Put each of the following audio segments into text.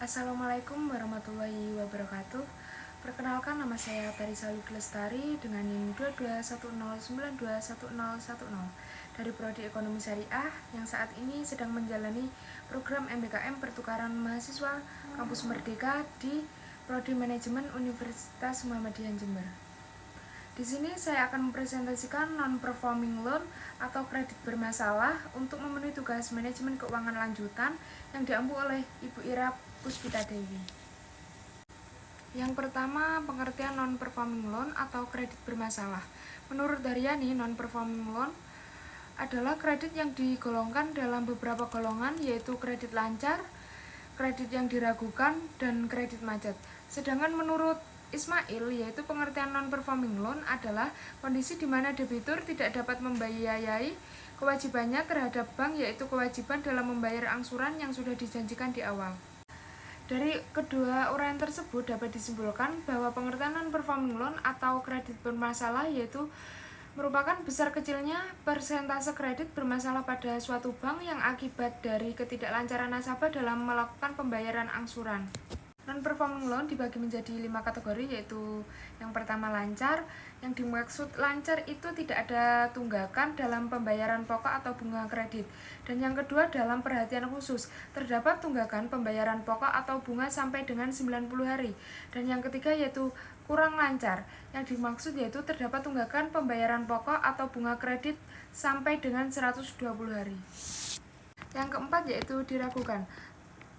Assalamualaikum warahmatullahi wabarakatuh. Perkenalkan, nama saya Tarisa Lestari dengan NIM 2210921010 dari Prodi Ekonomi Syariah yang saat ini sedang menjalani program MBKM Pertukaran Mahasiswa Kampus Merdeka di Prodi Manajemen Universitas Muhammadiyah Jember. Di sini saya akan mempresentasikan non-performing loan atau kredit bermasalah untuk memenuhi tugas manajemen keuangan lanjutan yang diampu oleh Ibu Ira Puspita Dewi. Yang pertama, pengertian non-performing loan atau kredit bermasalah. Menurut Daryani, non-performing loan adalah kredit yang digolongkan dalam beberapa golongan, yaitu kredit lancar, kredit yang diragukan, dan kredit macet. Sedangkan menurut Ismail, yaitu pengertian non-performing loan adalah kondisi di mana debitur tidak dapat membiayai kewajibannya terhadap bank, yaitu kewajiban dalam membayar angsuran yang sudah dijanjikan di awal. Dari kedua uraian tersebut dapat disimpulkan bahwa pengertian non-performing loan atau kredit bermasalah yaitu merupakan besar kecilnya persentase kredit bermasalah pada suatu bank yang akibat dari ketidaklancaran nasabah dalam melakukan pembayaran angsuran. Non-performing loan dibagi menjadi 5 kategori, yaitu yang pertama lancar. Yang dimaksud lancar itu tidak ada tunggakan dalam pembayaran pokok atau bunga kredit. Dan yang kedua, dalam perhatian khusus, terdapat tunggakan pembayaran pokok atau bunga sampai dengan 90 hari. Dan yang ketiga yaitu kurang lancar. Yang dimaksud yaitu terdapat tunggakan pembayaran pokok atau bunga kredit sampai dengan 120 hari. Yang keempat yaitu diragukan.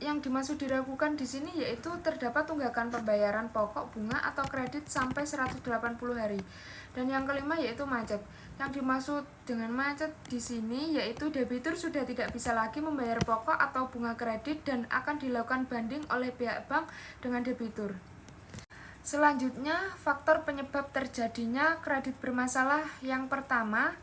Yang dimaksud diragukan di sini yaitu terdapat tunggakan pembayaran pokok, bunga atau kredit sampai 180 hari. Dan yang kelima yaitu macet. Yang dimaksud dengan macet di sini yaitu debitur sudah tidak bisa lagi membayar pokok atau bunga kredit dan akan dilakukan banding oleh pihak bank dengan debitur. Selanjutnya, faktor penyebab terjadinya kredit bermasalah. Yang pertama,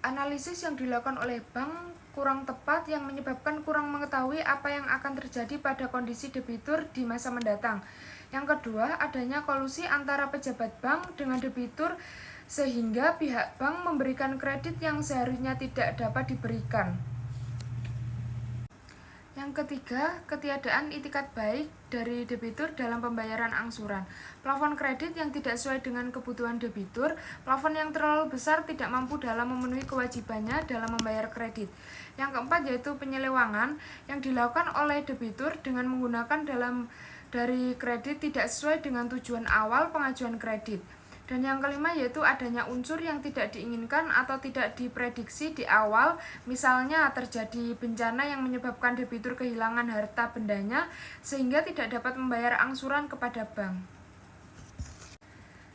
analisis yang dilakukan oleh bank kurang tepat yang menyebabkan kurang mengetahui apa yang akan terjadi pada kondisi debitur di masa mendatang. Yang kedua, adanya kolusi antara pejabat bank dengan debitur sehingga pihak bank memberikan kredit yang seharusnya tidak dapat diberikan. Yang ketiga, ketiadaan itikat baik dari debitur dalam pembayaran angsuran. Plafon kredit yang tidak sesuai dengan kebutuhan debitur, plafon yang terlalu besar tidak mampu dalam memenuhi kewajibannya dalam membayar kredit. Yang keempat yaitu penyelewangan yang dilakukan oleh debitur dengan menggunakan dari kredit tidak sesuai dengan tujuan awal pengajuan kredit. Dan yang kelima yaitu adanya unsur yang tidak diinginkan atau tidak diprediksi di awal, misalnya terjadi bencana yang menyebabkan debitur kehilangan harta bendanya sehingga tidak dapat membayar angsuran kepada bank.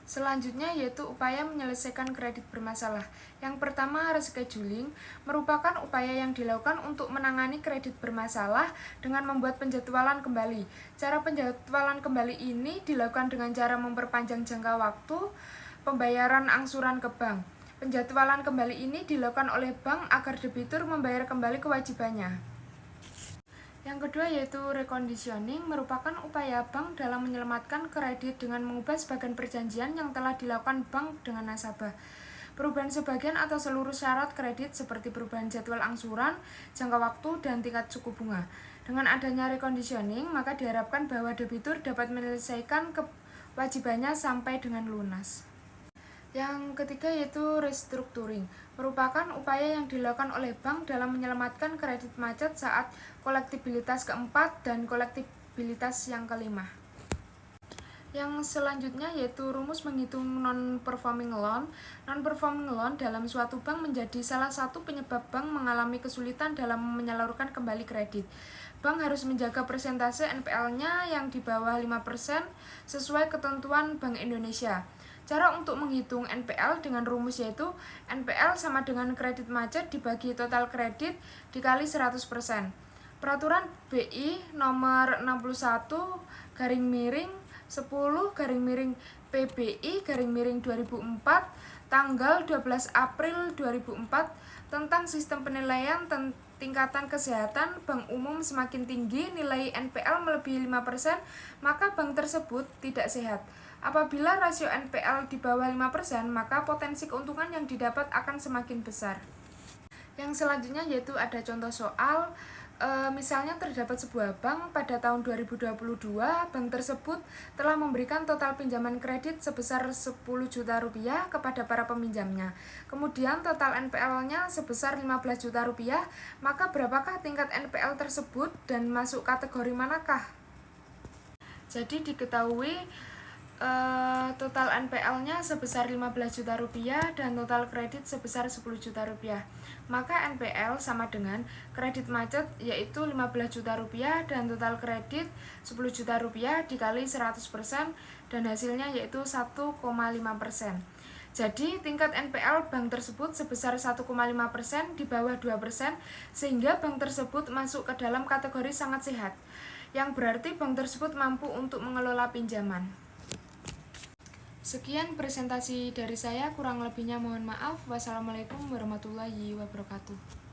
Selanjutnya yaitu upaya menyelesaikan kredit bermasalah. Yang pertama, rescheduling merupakan upaya yang dilakukan untuk menangani kredit bermasalah dengan membuat penjadwalan kembali. Cara penjadwalan kembali ini dilakukan dengan cara memperpanjang jangka waktu pembayaran angsuran ke bank. Penjadwalan kembali ini dilakukan oleh bank agar debitur membayar kembali kewajibannya. Yang kedua yaitu reconditioning merupakan upaya bank dalam menyelamatkan kredit dengan mengubah sebagian perjanjian yang telah dilakukan bank dengan nasabah. Perubahan sebagian atau seluruh syarat kredit seperti perubahan jadwal angsuran, jangka waktu, dan tingkat suku bunga. Dengan adanya reconditioning, maka diharapkan bahwa debitur dapat menyelesaikan kewajibannya sampai dengan lunas. Yang ketiga yaitu restructuring, merupakan upaya yang dilakukan oleh bank dalam menyelamatkan kredit macet saat kolektibilitas keempat dan kolektibilitas yang kelima. Yang selanjutnya yaitu rumus menghitung non-performing loan. Non-performing loan dalam suatu bank menjadi salah satu penyebab bank mengalami kesulitan dalam menyalurkan kembali kredit. Bank harus menjaga persentase NPL-nya yang di bawah 5% sesuai ketentuan Bank Indonesia. Cara untuk menghitung NPL dengan rumus yaitu NPL sama dengan kredit macet dibagi total kredit dikali 100%. Peraturan BI nomor 61 _10 PBI 2004 tanggal 12 April 2004 tentang sistem penilaian tingkatan kesehatan bank umum semakin tinggi nilai NPL melebihi 5%, maka bank tersebut tidak sehat. Apabila rasio NPL di bawah 5%, maka potensi keuntungan yang didapat akan semakin besar. Yang selanjutnya yaitu ada contoh soal Misalnya terdapat sebuah bank pada tahun 2022, bank tersebut telah memberikan total pinjaman kredit sebesar 10 juta rupiah kepada para peminjamnya. Kemudian total NPL-nya sebesar 15 juta rupiah, maka berapakah tingkat NPL tersebut dan masuk kategori manakah? Jadi diketahui total NPL-nya sebesar 15 juta rupiah dan total kredit sebesar 10 juta rupiah. Maka NPL sama dengan kredit macet yaitu 15 juta rupiah dan total kredit 10 juta rupiah dikali 100% dan hasilnya yaitu 1,5%. Jadi tingkat NPL bank tersebut sebesar 1,5% di bawah 2% sehingga bank tersebut masuk ke dalam kategori sangat sehat, yang berarti bank tersebut mampu untuk mengelola pinjaman. Sekian presentasi dari saya, kurang lebihnya mohon maaf. Wassalamualaikum warahmatullahi wabarakatuh.